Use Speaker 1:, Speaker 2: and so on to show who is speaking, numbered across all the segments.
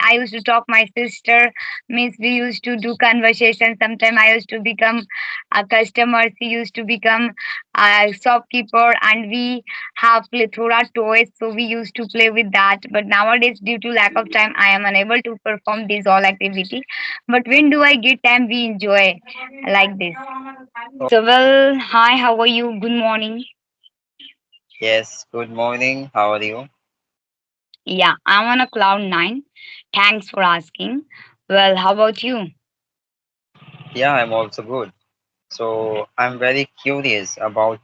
Speaker 1: I used to talk my sister. Means we used to do conversation. Sometimes I used to become a customer. She used to become a shopkeeper, and we have plethora toys. So we used to play with that. But nowadays, due to lack of time, I am unable to perform these all activity. But when do I get time, we enjoy like this. So well, hi, how are you? Good morning.
Speaker 2: Yes, good morning. How are you?
Speaker 1: Yeah, I'm on a cloud nine. Thanks for asking. Well, how about you?
Speaker 2: Yeah, I'm also good. So I'm very curious about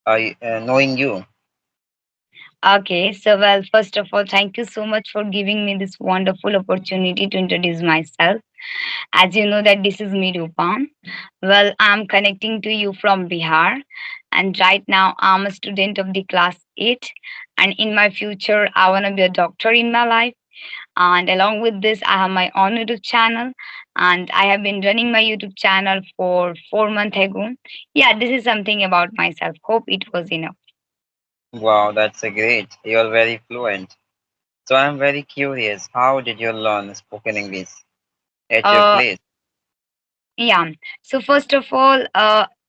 Speaker 2: knowing you.
Speaker 1: Okay, so well, first of all, thank you so much for giving me this wonderful opportunity to introduce myself. As you know that this is me, Rupam. Well, I'm connecting to you from Bihar, and right now I'm a student of the class 8. And in my future, I want to be a doctor in my life. And along with this, I have my own YouTube channel, and I have been running my YouTube channel for 4 months ago. Yeah, this is something about myself. Hope it was enough.
Speaker 2: Wow, that's a great. You're very fluent. So I'm very curious. How did you learn spoken English at your
Speaker 1: Uh,
Speaker 2: place?
Speaker 1: Yeah. So first of all,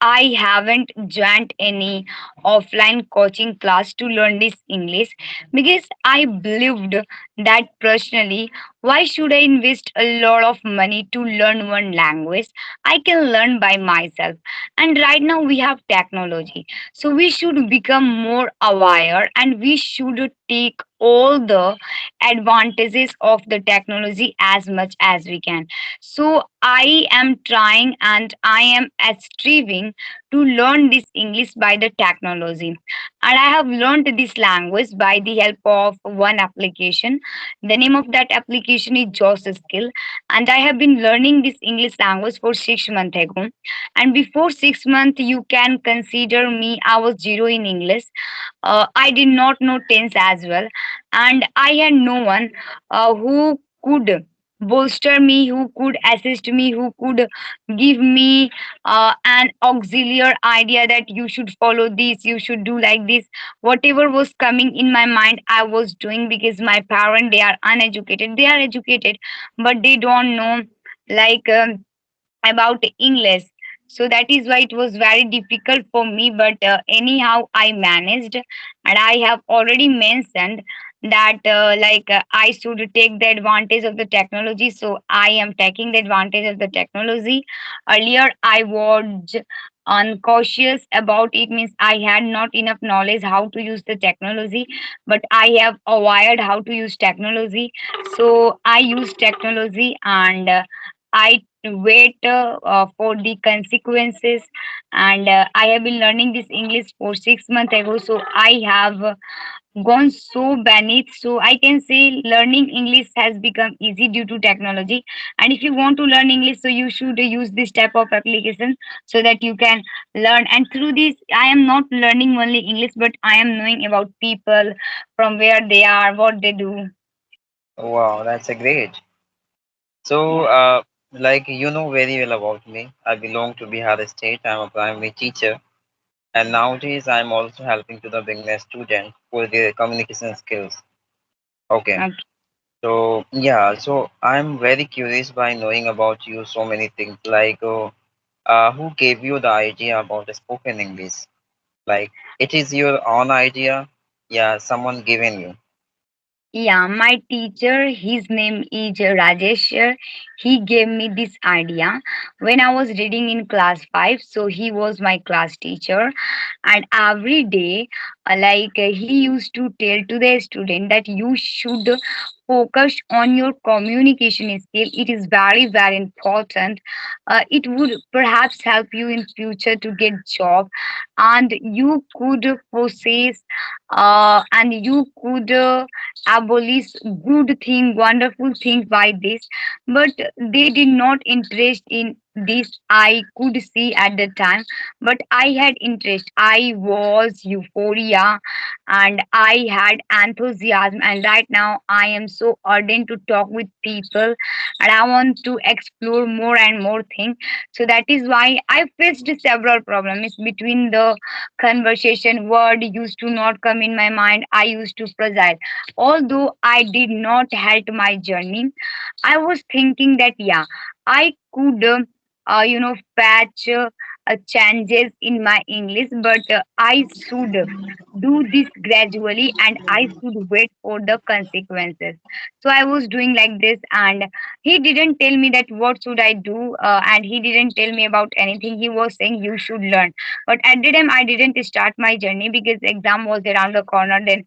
Speaker 1: I haven't joined any offline coaching class to learn this English because I believed that personally, why should I invest a lot of money to learn one language? I can learn by myself. And right now we have technology. So we should become more aware, and we should take all the advantages of the technology as much as we can. So I am trying, and I am striving to learn this English by the technology. And I have learned this language by the help of one application. The name of that application is Joss Skill. And I have been learning this English language for 6 months ago. And before 6 months, you can consider me, I was zero in English. I did not know tense as well. And I had no one who could bolster me, who could assist me, who could give me an auxiliary idea that you should follow this, you should do like this. Whatever was coming in my mind, I was doing because my parents, they are uneducated. They are educated, but they don't know like about English. So that is why it was very difficult for me. But anyhow, I managed, and I have already mentioned that I should take the advantage of the technology. So I am taking the advantage of the technology. Earlier, I was uncautious about it, means I had not enough knowledge how to use the technology, but I have acquired how to use technology. So I use technology, and I wait for the consequences. And I have been learning this English for 6 months ago, so I have gone so beneath. So I can say learning English has become easy due to technology. And if you want to learn English, so you should use this type of application so that you can learn. And through this, I am not learning only English, but I am knowing about people, from where they are, what they do.
Speaker 2: Wow, that's a great. So,
Speaker 1: Yeah.
Speaker 2: like you know very well about me, I belong to Bihar State. I'm a primary teacher, and nowadays I'm also helping to the beginner student for their communication skills. Okay.
Speaker 1: Okay.
Speaker 2: So yeah, so I'm very curious by knowing about you so many things. Who gave you the idea about the spoken English? Like, it is your own idea? Yeah, someone given you.
Speaker 1: Yeah, my teacher, his name is Rajesh. He gave me this idea when I was reading in class 5. So he was my class teacher, and every day, he used to tell to the student that you should focus on your communication skill. It is very very important. It would perhaps help you in future to get job, and you could possess and you could abolish good thing, wonderful thing by this. But they did not interest in this I could see at the time, but I had interest. I was euphoria and I had enthusiasm. And right now, I am so ardent to talk with people and I want to explore more and more things. So that is why I faced several problems between the conversation. Word used to not come in my mind. I used to fragile. Although I did not halt my journey, I was thinking that yeah, I could patch changes in my English, but I should do this gradually and I should wait for the consequences. So I was doing like this, and he didn't tell me that what should I do, and he didn't tell me about anything. He was saying you should learn, but at the time I didn't start my journey because exam was around the corner. Then,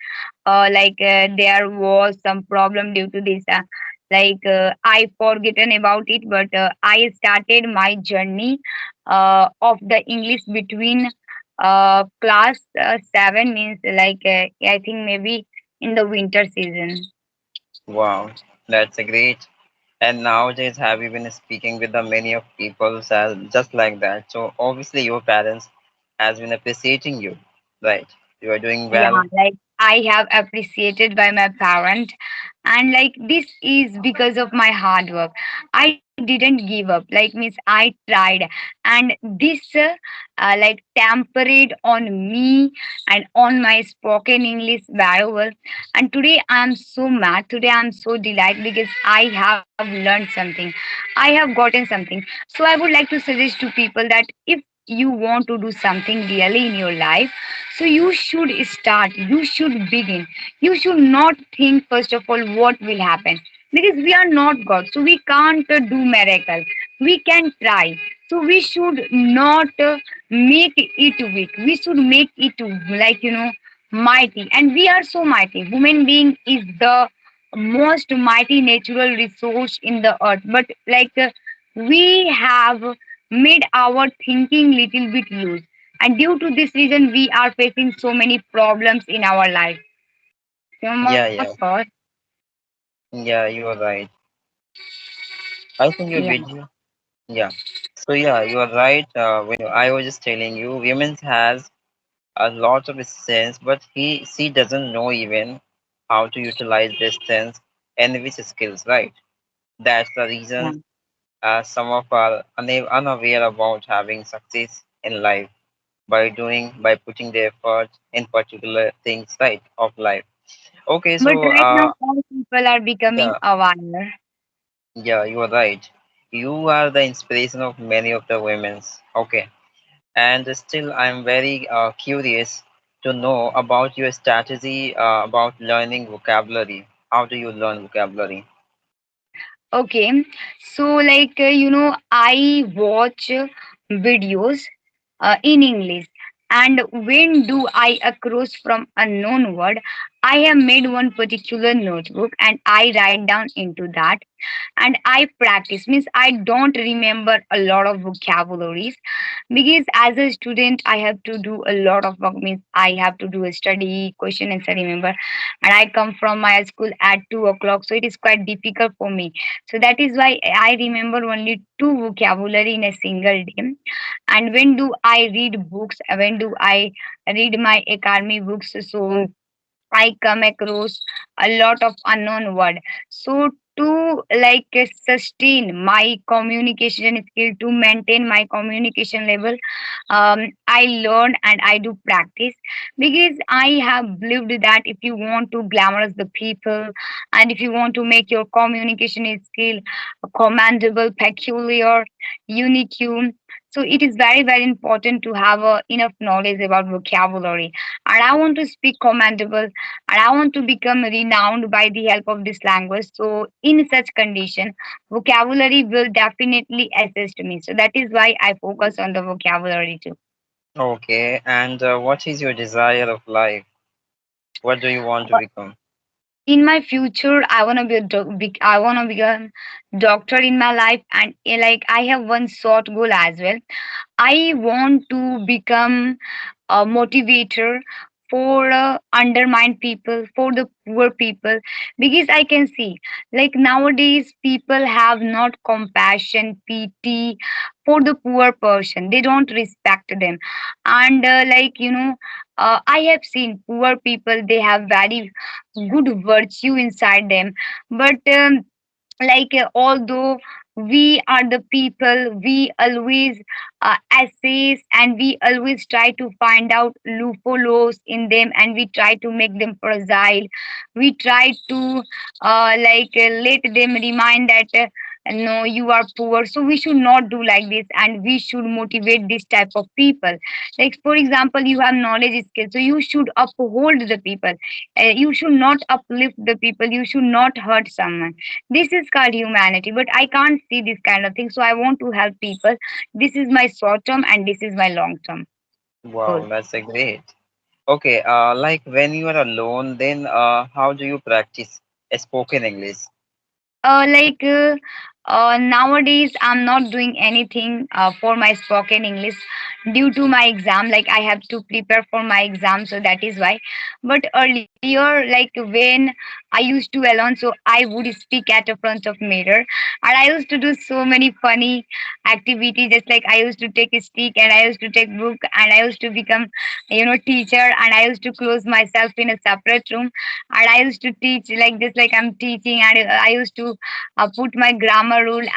Speaker 1: there was some problem due to this. I forgotten about it, but I started my journey of the English between class 7 means I think maybe in the winter season.
Speaker 2: Wow, that's a great. And nowadays, have you been speaking with the many of people just like that? So obviously, your parents has been appreciating you, right? You are doing
Speaker 1: Yeah,
Speaker 2: well.
Speaker 1: like I have appreciated by my parent, and like this is because of my hard work. I didn't give up. Like means I tried, and this tempered on me and on my spoken English very well. And today I'm so mad. Today I'm so delighted because I have learned something. I have gotten something. So I would like to suggest to people that if you want to do something really in your life, so you should start, you should begin. You should not think first of all what will happen, because we are not God, so we can't do miracle. We can try. So we should not make it weak. We should make it mighty. And we are so mighty. Human being is the most mighty natural resource in the earth. But we have made our thinking little bit loose, and due to this reason we are facing so many problems in our life.
Speaker 2: Yeah,
Speaker 1: What
Speaker 2: yeah,
Speaker 1: thought?
Speaker 2: yeah. You are right. I think your
Speaker 1: Yeah.
Speaker 2: video. Yeah. So yeah, you are right. When I was just telling you, women has a lot of sense, but she doesn't know even how to utilize this sense and which skills, right? That's the
Speaker 1: Yeah.
Speaker 2: reason some of are unaware about having success in life by putting the effort in particular things, right, of life. Okay,
Speaker 1: But
Speaker 2: so
Speaker 1: right now all people are becoming
Speaker 2: yeah,
Speaker 1: aware.
Speaker 2: yeah, you are right. You are the inspiration of many of the women's. Okay, and still I'm very curious to know about your strategy about learning vocabulary. How do you learn vocabulary?
Speaker 1: Okay, so I watch videos in English. And when do I across from unknown word, I have made one particular notebook and I write down into that, and I practice. Means I don't remember a lot of vocabularies because as a student I have to do a lot of work. Means I have to do a study, question answer, remember, and I come from my school at 2 o'clock, so it is quite difficult for me. So that is why I remember only two vocabulary in a single day. And when do I read books? When do I read my academy books? So I come across a lot of unknown word. So to sustain my communication skill, to maintain my communication level, I learn and I do practice, because I have believed that if you want to glamorous the people and if you want to make your communication skill commendable, peculiar, unique, so it is very very important to have enough knowledge about vocabulary. And I want to speak commendable, and I want to become renowned by the help of this language. So in such condition, vocabulary will definitely assist me. So that is why I focus on the vocabulary too.
Speaker 2: Okay, and what is your desire of life? What do you want to
Speaker 1: Uh,
Speaker 2: become?
Speaker 1: In my future, I want to be I want to become doctor in my life, and I have one short goal as well. I want to become a motivator for undermined people, for the poor people, because I can see like nowadays people have not compassion, pity for the poor person. They don't respect them. And I have seen poor people, they have very good virtue inside them. But although we are the people, we always assess, and we always try to find out loopholes in them, and we try to make them fragile. We try to let them remind that no, you are poor, so we should not do like this, and we should motivate this type of people. Like for example, you have knowledge skill, so you should uphold the people. You should not uplift the people, you should not hurt someone. This is called humanity, but I can't see this kind of thing, so I want to help people. This is my short term and this is my long term goal.
Speaker 2: Wow, that's a great. Okay, like when you are alone, then how do you practice spoken English?
Speaker 1: Nowadays I'm not doing anything for my spoken English due to my exam. Like I have to prepare for my exam, so that is why. But earlier, like when I used to alone, so I would speak at the front of mirror, and I used to do so many funny activities. Just like I used to take a stick, and I used to take book, and I used to become teacher, and I used to close myself in a separate room, and I used to teach like this, like I'm teaching, and I used to put my grammar rule, and